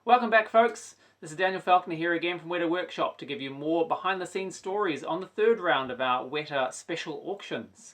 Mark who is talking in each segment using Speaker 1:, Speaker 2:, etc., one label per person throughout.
Speaker 1: Welcome back, folks. This is Daniel Falconer here again from Weta Workshop to give you more behind-the-scenes stories on the third round of our Weta special auctions.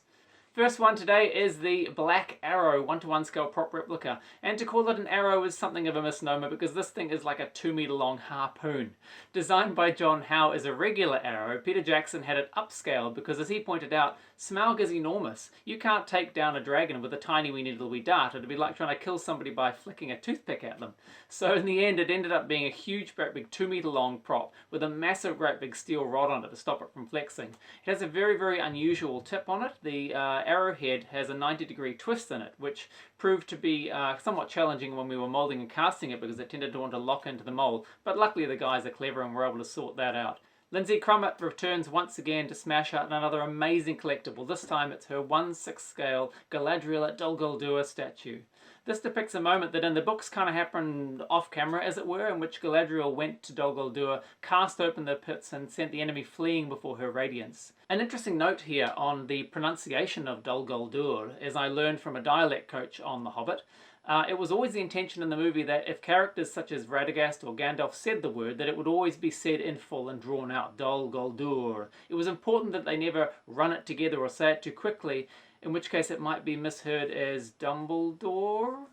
Speaker 1: First one today is the Black Arrow 1:1 scale prop replica, and to call it an arrow is something of a misnomer because this thing is like a 2-meter long harpoon. Designed by John Howe as a regular arrow, Peter Jackson had it upscaled because, as he pointed out, Smaug is enormous. You can't take down a dragon with a tiny weeny little wee dart. It'd be like trying to kill somebody by flicking a toothpick at them. So in the end it ended up being a huge great big 2-meter long prop with a massive great big steel rod on it to stop it from flexing. It has a very unusual tip on it. The arrowhead has a 90-degree twist in it, which proved to be somewhat challenging when we were moulding and casting it because it tended to want to lock into the mould, but luckily the guys are clever and were able to sort that out. Lindsay Crummett returns once again to smash out another amazing collectible. This time it's her 1/6 scale Galadriel at Dol Guldur statue. This depicts a moment that in the books kind of happened off camera, as it were, in which Galadriel went to Dol Guldur, cast open the pits and sent the enemy fleeing before her radiance. An interesting note here on the pronunciation of Dol Guldur, as I learned from a dialect coach on The Hobbit. It was always the intention in the movie that if characters such as Radagast or Gandalf said the word, that it would always be said in full and drawn out, Dol Guldur. It was important that they never run it together or say it too quickly, in which case it might be misheard as Dumbledore.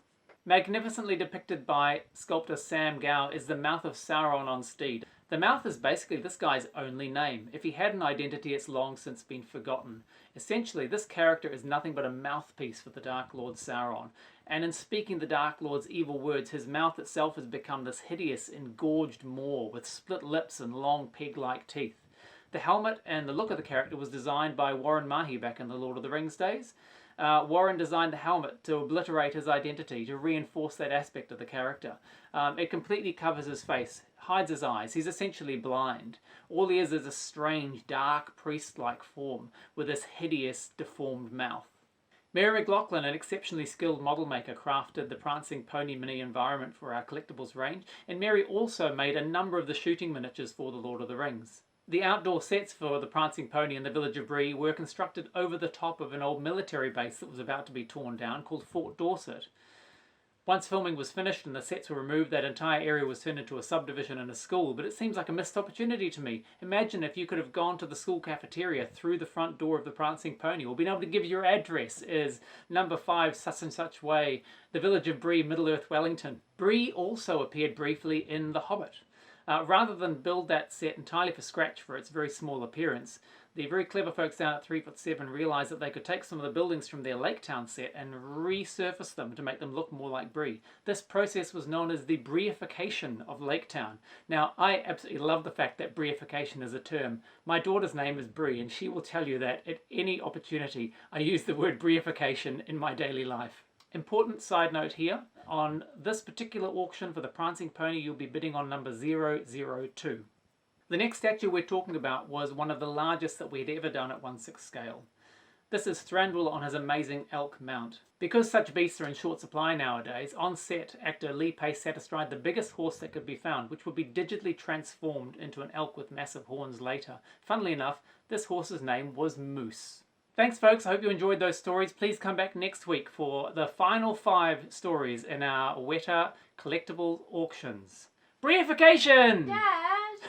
Speaker 1: Magnificently depicted by sculptor Sam Gow is the mouth of Sauron on steed. The mouth is basically this guy's only name. If he had an identity, it's long since been forgotten. Essentially, this character is nothing but a mouthpiece for the Dark Lord Sauron. And in speaking the Dark Lord's evil words, his mouth itself has become this hideous, engorged maw with split lips and long peg-like teeth. The helmet and the look of the character was designed by Warren Mahi back in the Lord of the Rings days. Warren designed the helmet to obliterate his identity, to reinforce that aspect of the character. It completely covers his face, hides his eyes. He's essentially blind. All he is a strange, dark, priest-like form with this hideous, deformed mouth. Mary McLaughlin, an exceptionally skilled model maker, crafted the Prancing Pony mini environment for our collectibles range, and Mary also made a number of the shooting miniatures for the Lord of the Rings. The outdoor sets for the Prancing Pony in the village of Bree were constructed over the top of an old military base that was about to be torn down called Fort Dorset. Once filming was finished and the sets were removed, that entire area was turned into a subdivision and a school, but it seems like a missed opportunity to me. Imagine if you could have gone to the school cafeteria through the front door of the Prancing Pony, or been able to give your address as number 5 such and such way, the village of Bree, Middle-earth, Wellington. Bree also appeared briefly in The Hobbit. Rather than build that set entirely from scratch for its very small appearance, the very clever folks down at 3'7" realised that they could take some of the buildings from their Lake Town set and resurface them to make them look more like Bree. This process was known as the Breeification of Lake Town. Now, I absolutely love the fact that Breeification is a term. My daughter's name is Bree, and she will tell you that at any opportunity I use the word Breeification in my daily life. Important side note here, on this particular auction for the Prancing Pony, you'll be bidding on number 002. The next statue we're talking about was one of the largest that we'd ever done at 1/6 scale. This is Thranduil on his amazing elk mount. Because such beasts are in short supply nowadays, on set, actor Lee Pace sat astride the biggest horse that could be found, which would be digitally transformed into an elk with massive horns later. Funnily enough, this horse's name was Moose. Thanks, folks. I hope you enjoyed those stories. Please come back next week for the final 5 stories in our Weta collectible auctions. Breeification!
Speaker 2: Dad!